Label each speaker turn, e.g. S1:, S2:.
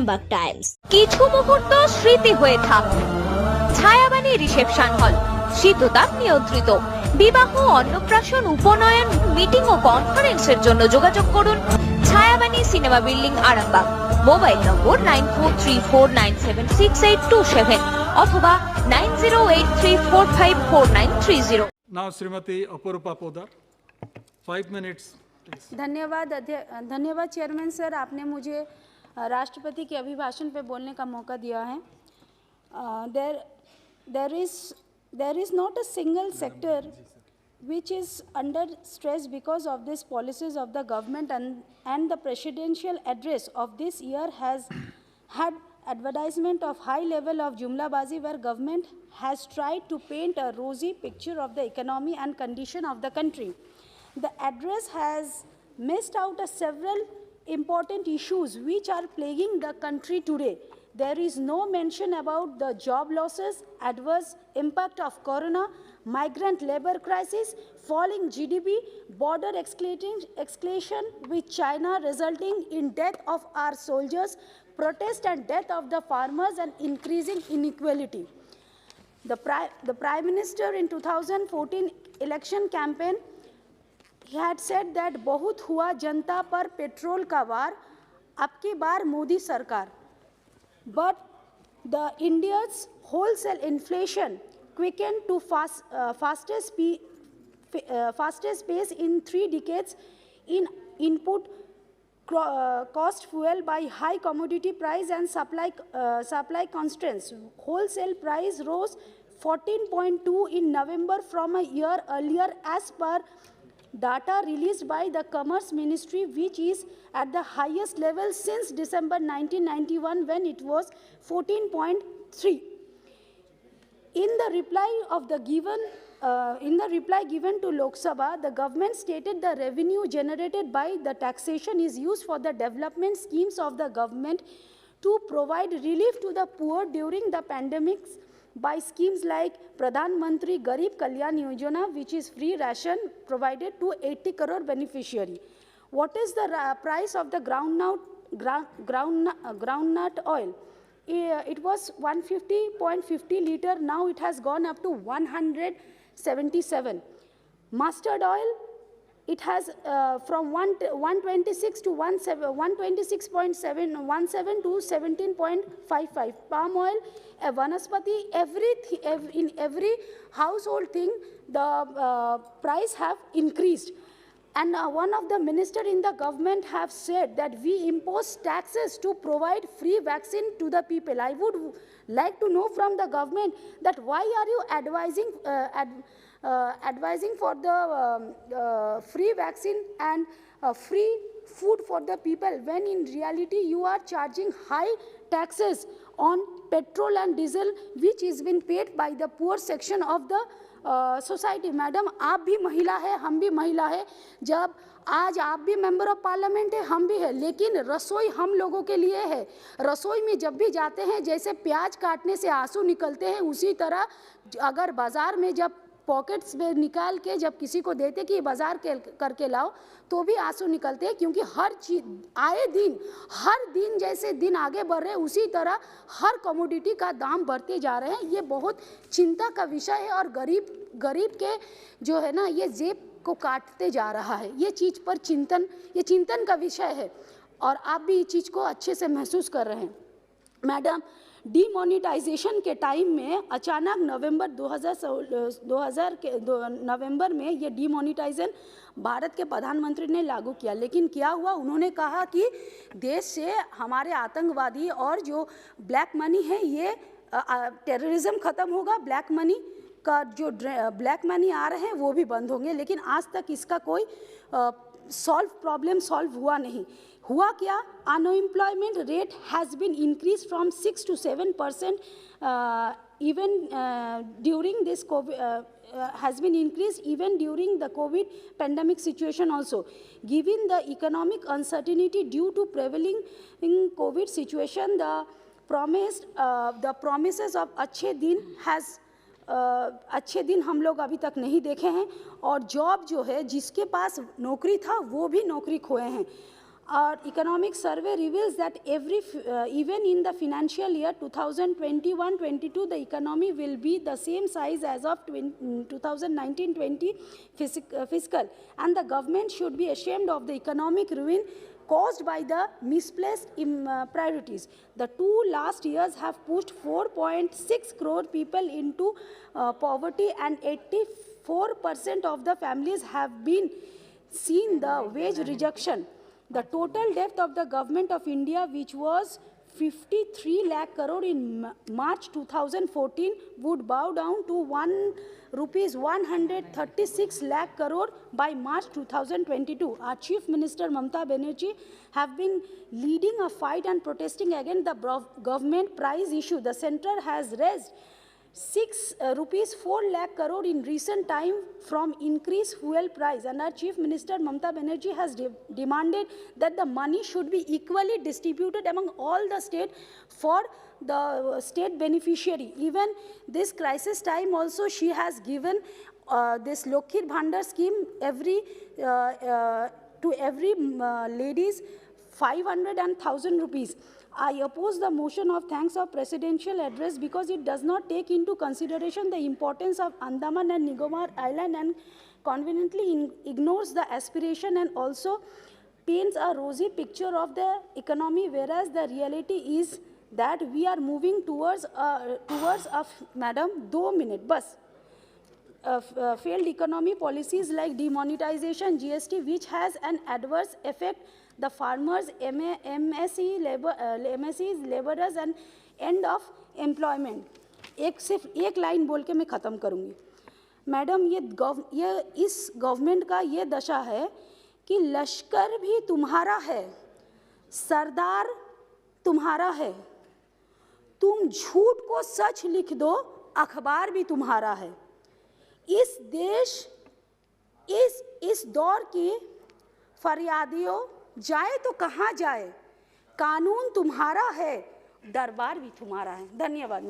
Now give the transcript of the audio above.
S1: Arambagh Times.
S2: কিছু মুহূর্ত স্মৃতি হয়ে থাকুন। ছায়াবাণী রিসেপশন হল, শীততাপ নিয়ন্ত্রিত। বিবাহ, অন্নপ্রাশন, উপনয়ন, মিটিং ও কনফারেন্সের জন্য যোগাযোগ করুন Chhayabani cinema building, Arambagh. Mobile নম্বর 9434976827 অথবা 9083454930।
S3: Now Srimati Apurupa Podar, 5 minutes please.
S4: धन्यवाद चेयरमैन सर, आपने मुझे राष्ट्रपति के अभिभाषण पे बोलने का मौका दिया है। There is not a single sector which is under stress because of these policies of the government, and the presidential address of this year has had advertisement of high level of jumlabazi, where government has tried to paint a rosy picture of the economy and condition of the country. The address has missed out several important issues which are plaguing the country today. There is no mention about the job losses, adverse impact of corona, migrant labor crisis, falling GDP, border escalation with China resulting in death of our soldiers, protest and death of the farmers, and increasing inequality. The Prime Minister in 2014 election campaign, he had said that बहुत हुआ जनता पर petrol का वार, अब की बार मोदी सरकार. But the India's wholesale inflation quickened to fastest pace in 3 decades in input cost fuel by high commodity price and supply constraints. Wholesale price rose 14.2 in November from a year earlier as per data released by the Commerce Ministry, which is at the highest level since December 1991 when it was 14.3. In the reply given to Lok Sabha, the government stated the revenue generated by the taxation is used for the development schemes of the government to provide relief to the poor during the pandemics by schemes like Pradhan Mantri Garib Kalyan Yojana, which is free ration provided to 80 crore beneficiary. What is the price of the groundnut oil? It was 150.50 liter. Now it has gone up to 177. Mustard oil, it has from 126 to 126.717 to 17.55. Palm oil, vanaspati, in every household thing, the price have increased. And one of the minister in the government have said that we impose taxes to provide free vaccine to the people. I would like to know from the government that why are you advising for the free vaccine and free food for the people, when in reality you are charging high taxes on petrol and diesel, which is been paid by the poor section of the society. Madam, आप भी महिला है, हम भी महिला है. जब आज आप भी मेंबर ऑफ पार्लियामेंट है, हम भी है, लेकिन रसोई हम लोगों के लिए है. रसोई में जब भी जाते हैं, जैसे प्याज काटने से आंसू निकलते हैं, उसी तरह अगर बाजार में जब पॉकेट्स में निकाल के जब किसी को देते कि बाजार करके लाओ, तो भी आंसू निकलते हैं. क्योंकि हर चीज आए दिन, हर दिन जैसे दिन आगे बढ़ रहे हैं, उसी तरह हर कमोडिटी का दाम बढ़ते जा रहे हैं. ये बहुत चिंता का विषय है और गरीब के जो है ना, ये जेब को काटते जा रहा है. ये चीज़ पर चिंतन का विषय है और आप भी इस चीज़ को अच्छे से महसूस कर रहे हैं. मैडम, डीमोनेटाइजेशन के टाइम में अचानक नवंबर 2000 के नवंबर में ये डीमोनेटाइजेशन भारत के प्रधानमंत्री ने लागू किया. लेकिन क्या हुआ, उन्होंने कहा कि देश से हमारे आतंकवादी और जो ब्लैक मनी है, ये टेररिज्म ख़त्म होगा, ब्लैक मनी का जो ब्लैक मनी आ रहे हैं वो भी बंद होंगे. लेकिन आज तक इसका कोई प्रॉब्लम सॉल्व हुआ नहीं. हुआ क्या, unemployment rate has been increase from 6 to 7% even during this COVID has been increased even during the COVID pandemic situation also. Given the economic uncertainty due to prevailing in COVID situation, the promises of अच्छे दिन हम लोग अभी तक नहीं देखे हैं. और जॉब जो है, जिसके पास नौकरी था वो भी नौकरी खोए हैं. Our economic survey reveals that even in the financial year 2021-22, the economy will be the same size as of 2019-20 fiscal, and the government should be ashamed of the economic ruin caused by the misplaced priorities. The last 2 years have pushed 4.6 crore people into poverty, and 84% of the families have been seen the wage reduction. The total debt of the government of India, which was 53 lakh crore in March 2014, would bow down to rupees 136 lakh crore by March 2022. Our Chief Minister Mamata Banerjee have been leading a fight and protesting against the government price issue. The center has raised rupees 4 lakh crore in recent time from increased fuel price, and our Chief Minister Mamata Banerjee has demanded that the money should be equally distributed among all the state for the state beneficiary. Even this crisis time also, she has given this Lokhir Bhandar scheme to every ladies 500 and 1,000 rupees. I oppose the motion of thanks of presidential address because it does not take into consideration the importance of Andaman and Nicobar Island and conveniently ignores the aspiration and also paints a rosy picture of the economy, whereas the reality is that we are moving towards madam, 2 minutes, bus. Failed economy policies like demonetization, GST, which has an adverse effect the farmers, MSE, laborers and end of employment. सिर्फ एक line बोल के मैं ख़त्म करूँगी. Madam, ये इस government का ये दशा है कि लश्कर भी तुम्हारा है, सरदार तुम्हारा है, तुम झूठ को सच लिख दो, अखबार भी तुम्हारा है. इस दौर की फरियादियों जाए तो कहाँ जाए, कानून तुम्हारा है, दरबार भी तुम्हारा है. धन्यवाद.